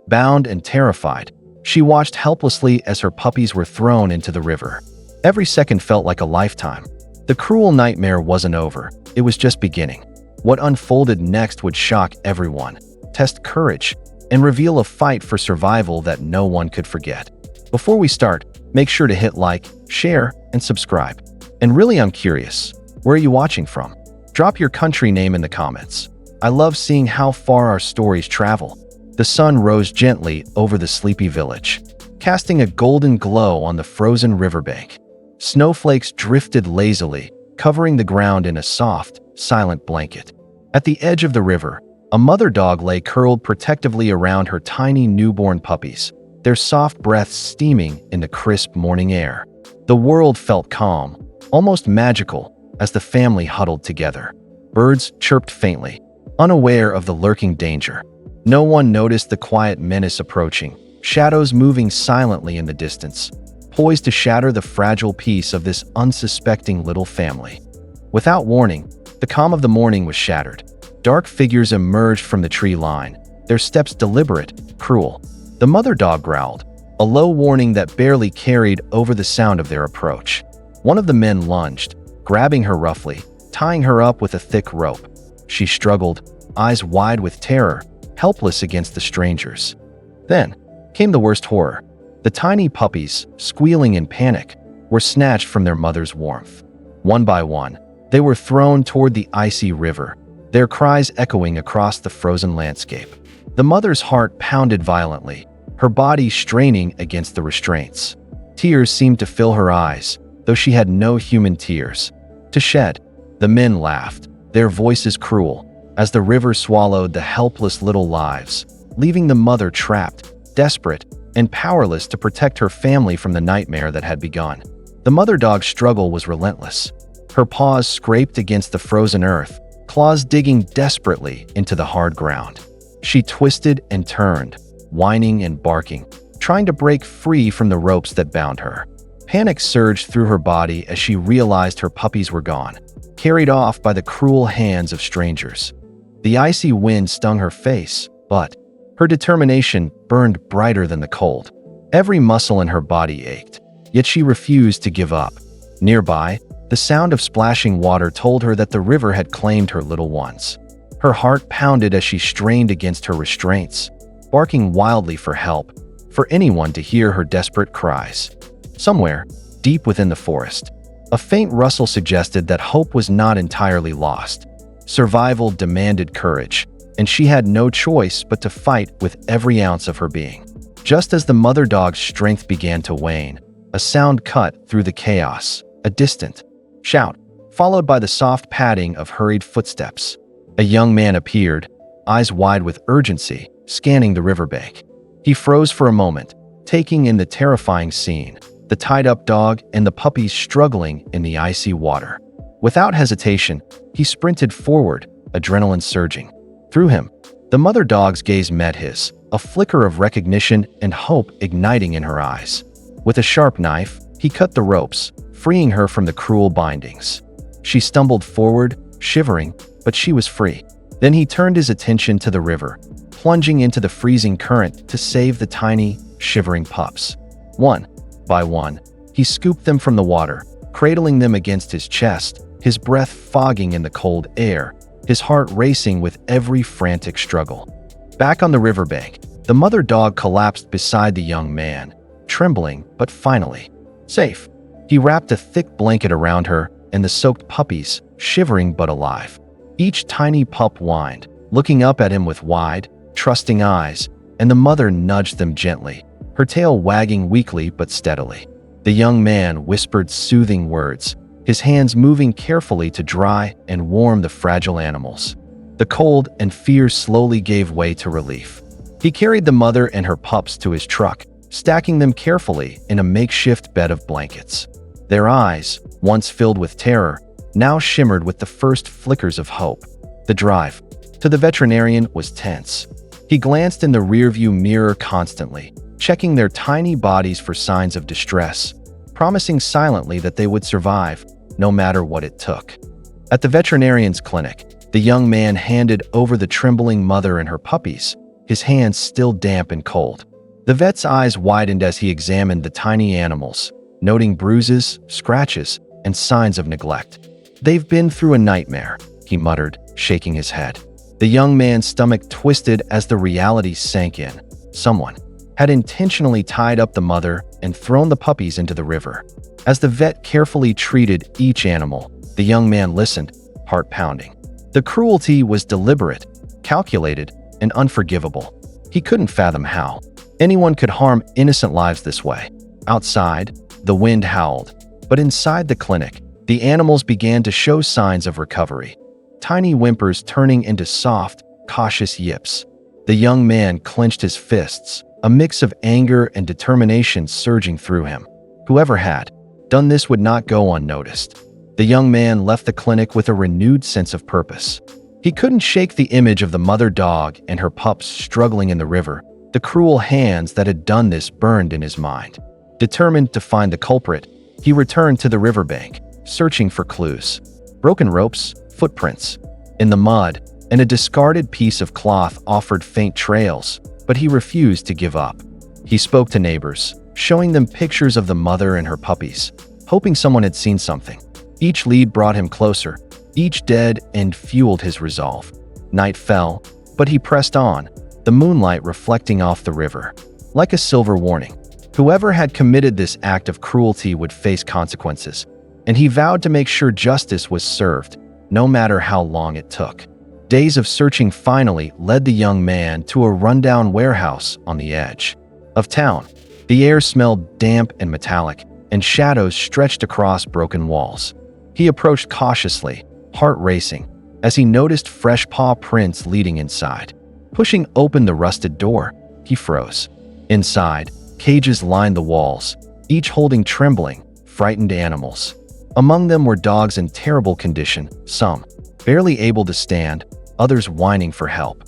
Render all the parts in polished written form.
Bound and terrified, she watched helplessly as her puppies were thrown into the river. Every second felt like a lifetime. The cruel nightmare wasn't over, it was just beginning. What unfolded next would shock everyone, test courage, and reveal a fight for survival that no one could forget. Before we start, make sure to hit like, share, and subscribe. And really, I'm curious, where are you watching from? Drop your country name in the comments. I love seeing how far our stories travel. The sun rose gently over the sleepy village, casting a golden glow on the frozen riverbank. Snowflakes drifted lazily, covering the ground in a soft, silent blanket. At the edge of the river, a mother dog lay curled protectively around her tiny newborn puppies, their soft breaths steaming in the crisp morning air. The world felt calm, almost magical, as the family huddled together. Birds chirped faintly, unaware of the lurking danger. No one noticed the quiet menace approaching, shadows moving silently in the distance, poised to shatter the fragile peace of this unsuspecting little family. Without warning, the calm of the morning was shattered. Dark figures emerged from the tree line, their steps deliberate, cruel. The mother dog growled, a low warning that barely carried over the sound of their approach. One of the men lunged, grabbing her roughly, tying her up with a thick rope. She struggled, eyes wide with terror, helpless against the strangers. Then came the worst horror. The tiny puppies, squealing in panic, were snatched from their mother's warmth. One by one, they were thrown toward the icy river, their cries echoing across the frozen landscape. The mother's heart pounded violently, her body straining against the restraints. Tears seemed to fill her eyes, though she had no human tears to shed. The men laughed, their voices cruel, as the river swallowed the helpless little lives, leaving the mother trapped, desperate, and powerless to protect her family from the nightmare that had begun. The mother dog's struggle was relentless. Her paws scraped against the frozen earth, claws digging desperately into the hard ground. She twisted and turned, whining and barking, trying to break free from the ropes that bound her. Panic surged through her body as she realized her puppies were gone, carried off by the cruel hands of strangers. The icy wind stung her face, but her determination burned brighter than the cold. Every muscle in her body ached, yet she refused to give up. Nearby, the sound of splashing water told her that the river had claimed her little ones. Her heart pounded as she strained against her restraints, barking wildly for help, for anyone to hear her desperate cries. Somewhere, deep within the forest, a faint rustle suggested that hope was not entirely lost. Survival demanded courage, and she had no choice but to fight with every ounce of her being. Just as the mother dog's strength began to wane, a sound cut through the chaos, a distant shout, followed by the soft padding of hurried footsteps. A young man appeared, eyes wide with urgency, scanning the riverbank. He froze for a moment, taking in the terrifying scene, the tied-up dog and the puppies struggling in the icy water. Without hesitation, he sprinted forward, adrenaline surging. Through him, the mother dog's gaze met his, a flicker of recognition and hope igniting in her eyes. With a sharp knife, he cut the ropes, freeing her from the cruel bindings. She stumbled forward, shivering, but she was free. Then he turned his attention to the river, plunging into the freezing current to save the tiny, shivering pups. One by one, he scooped them from the water, cradling them against his chest, his breath fogging in the cold air, his heart racing with every frantic struggle. Back on the riverbank, the mother dog collapsed beside the young man, trembling but finally safe. He wrapped a thick blanket around her and the soaked puppies, shivering but alive. Each tiny pup whined, looking up at him with wide, trusting eyes, and the mother nudged them gently, her tail wagging weakly but steadily. The young man whispered soothing words, his hands moving carefully to dry and warm the fragile animals. The cold and fear slowly gave way to relief. He carried the mother and her pups to his truck, stacking them carefully in a makeshift bed of blankets. Their eyes, once filled with terror, now shimmered with the first flickers of hope. The drive to the veterinarian was tense. He glanced in the rearview mirror constantly, checking their tiny bodies for signs of distress, promising silently that they would survive, no matter what it took. At the veterinarian's clinic, the young man handed over the trembling mother and her puppies, his hands still damp and cold. The vet's eyes widened as he examined the tiny animals, noting bruises, scratches, and signs of neglect. "They've been through a nightmare," he muttered, shaking his head. The young man's stomach twisted as the reality sank in. Someone had intentionally tied up the mother and thrown the puppies into the river. As the vet carefully treated each animal, the young man listened, heart pounding. The cruelty was deliberate, calculated, and unforgivable. He couldn't fathom how anyone could harm innocent lives this way. Outside, the wind howled, but inside the clinic, the animals began to show signs of recovery. Tiny whimpers turning into soft, cautious yips. The young man clenched his fists, a mix of anger and determination surging through him. Whoever had done this would not go unnoticed. The young man left the clinic with a renewed sense of purpose. He couldn't shake the image of the mother dog and her pups struggling in the river. The cruel hands that had done this burned in his mind. Determined to find the culprit, he returned to the riverbank, searching for clues. Broken ropes, footprints in the mud, and a discarded piece of cloth offered faint trails, but he refused to give up. He spoke to neighbors, showing them pictures of the mother and her puppies, hoping someone had seen something. Each lead brought him closer, each dead end fueled his resolve. Night fell, but he pressed on, the moonlight reflecting off the river. Like a silver warning, whoever had committed this act of cruelty would face consequences, and he vowed to make sure justice was served, no matter how long it took. Days of searching finally led the young man to a rundown warehouse on the edge of town. The air smelled damp and metallic, and shadows stretched across broken walls. He approached cautiously, heart racing, as he noticed fresh paw prints leading inside. Pushing open the rusted door, he froze. Inside, cages lined the walls, each holding trembling, frightened animals. Among them were dogs in terrible condition, some barely able to stand, others whining for help.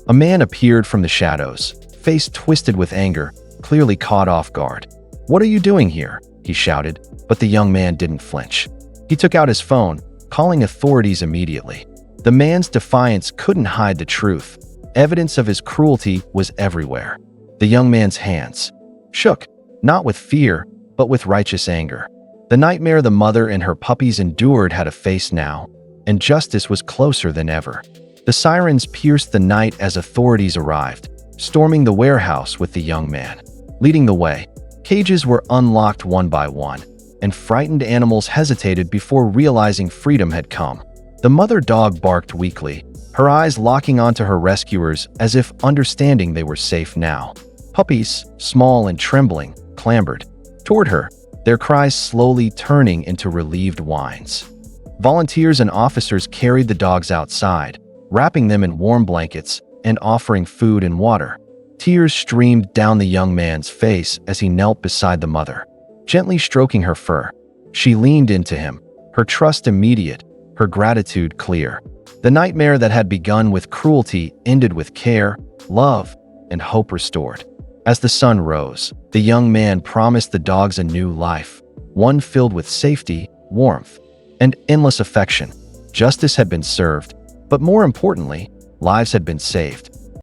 A man appeared from the shadows, face twisted with anger, clearly caught off guard. "What are you doing here?" he shouted, but the young man didn't flinch. He took out his phone, calling authorities immediately. The man's defiance couldn't hide the truth. Evidence of his cruelty was everywhere. The young man's hands shook, not with fear, but with righteous anger. The nightmare the mother and her puppies endured had a face now, and justice was closer than ever. The sirens pierced the night as authorities arrived, storming the warehouse with the young man. Leading the way, cages were unlocked one by one, and frightened animals hesitated before realizing freedom had come. The mother dog barked weakly, her eyes locking onto her rescuers as if understanding they were safe now. Puppies, small and trembling, clambered toward her, their cries slowly turning into relieved whines. Volunteers and officers carried the dogs outside, wrapping them in warm blankets and offering food and water. Tears streamed down the young man's face as he knelt beside the mother, gently stroking her fur. She leaned into him, her trust immediate, her gratitude clear. The nightmare that had begun with cruelty ended with care, love, and hope restored. As the sun rose, the young man promised the dogs a new life, one filled with safety, warmth, and endless affection. Justice had been served, but more importantly, lives had been saved.